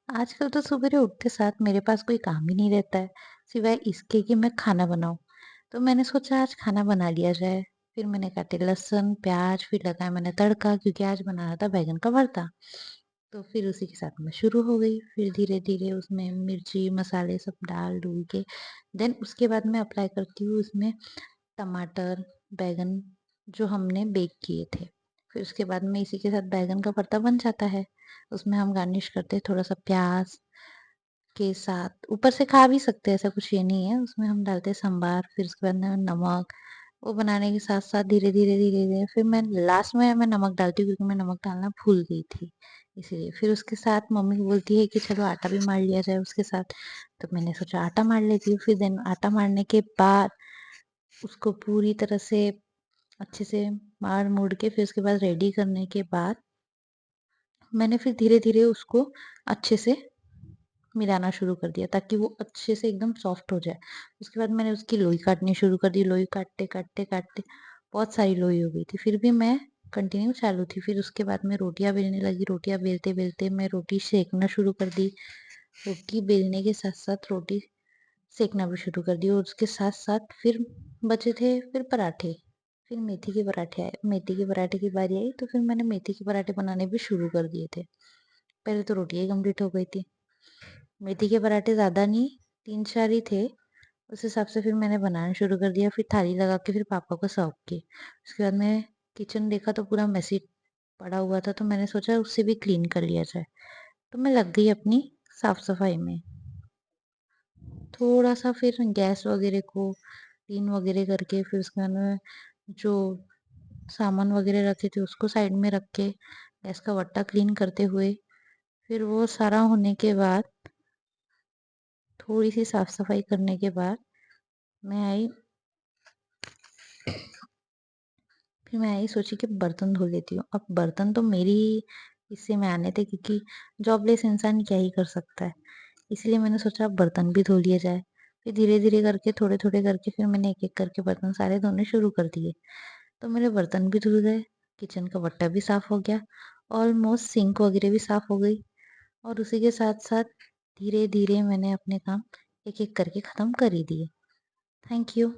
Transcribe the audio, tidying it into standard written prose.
आजकल तो सुबेरे उठते साथ मेरे पास कोई काम ही नहीं रहता है, सिवाय इसके कि मैं खाना बनाऊँ। तो मैंने सोचा आज खाना बना लिया जाए। फिर मैंने काटे लहसुन, प्याज़, फिर लगाया मैंना तड़का क्योंकि आज बनाना था बैंगन का भरता। तो फिर उसी के साथ मैं शुरू हो गई। फिर धीरे-धीरे उसमें मिर्ची, मसाले सब डाल-डूल के देन उसके बाद मैं अप्लाई करती हूँ उसमें टमाटर, बैंगन जो हमने बेक किए थे। फिर उसके बाद में इसी के साथ बैंगन का भरता बन जाता है। उसमें हम गार्निश करते हैं थोड़ा-सा प्याज़ के साथ, ऊपर से खा भी सकते हैं ऐसा कुछ ये नहीं है। उसमें हम डालते हैं सांभर, फिर उसके बाद में नमक, वो बनाने के साथ-साथ धीरे-धीरे फिर मैं लास्ट में मैं नमक डालती हूँ क्योंकि मैं नमक डालना भूल गई थी, इसीलिए। फिर उसके साथ मम्मी बोलती है कि चलो आटा भी मार लिया जाए उसके साथ, तो मैंने सोचा आटा मार लेती हूँ। फिर देन आटा मारने के बाद उसको पूरी तरह से अच्छे से मार-मूड़ के फिर उसके बाद रेडी करने के बाद मैंने फिर धीरे-धीरे उसको अच्छे से मिलाना शुरू कर दिया ताकि वो अच्छे से एकदम सॉफ्ट हो जाए। उसके बाद मैंने उसकी लोई काटनी शुरू कर दी, लोई काटते-काटते बहुत सारी लोई हो गई थी। फिर भी मैं कंटिन्यू चालू थी। फिर उसके बाद मैं रोटियाँ बेलने लगी, रोटियाँ बेलते-बेलते मैं रोटी सेकना शुरू कर दी। रोटी बेलने के साथ-साथ रोटी सेकना भी शुरू कर दी और उसके साथ-साथ फिर बचे थे फिर पराठे। फिर मेथी के पराठे आए, मेथी के पराठे की बारी आई तो फिर मैंने मेथी के पराठे बनाने भी शुरू कर दिए थे। पहले तो रोटियाँ ही कंप्लीट हो गई थी। मेथी के पराठे ज़्यादा नहीं, 3-4 ही थे। उस हिसाब से फिर मैंने बनाना शुरू कर दिया, फिर थाली लगा के फिर पापा को सर्व की। उसके बाद मैं किचन देखा तो पूरा मेसी पड़ा हुआ था, तो मैंने सोचा उसे भी क्लीन कर लिया जाए। तो मैं लग गई अपनी साफ-सफाई में। थोड़ा-सा फिर गैस वगैरह को क्लीन वगैरह करके फिर उसके बाद में जो सामान वगैरह रखे थे उसको साइड में रख के गैस का वट्टा क्लीन करते हुए फिर वो सारा होने के बाद थोड़ी-सी साफ-सफाई करने के बाद मैं आई फिर मैं यही सोची कि बर्तन धो लेती हूँ। अब बर्तन तो मेरी ही हिस्से में आने थे क्योंकि जॉबलेस इंसान क्या ही कर सकता है। इसलिए मैंने सोचा अब बर्तन भी धो लिए जाए। फिर धीरे-धीरे करके थोड़े-थोड़े करके फिर मैंने एक-एक करके बर्तन सारे धोने शुरू कर दिए। तो मेरे बर्तन भी धुल गए, किचन का वट्टा भी साफ हो गया, ऑलमोस्ट सिंक वगैरह भी साफ हो गई और उसी के साथ-साथ धीरे-धीरे मैंने अपने काम एक-एक करके ख़त्म कर ही दिए। Thank you.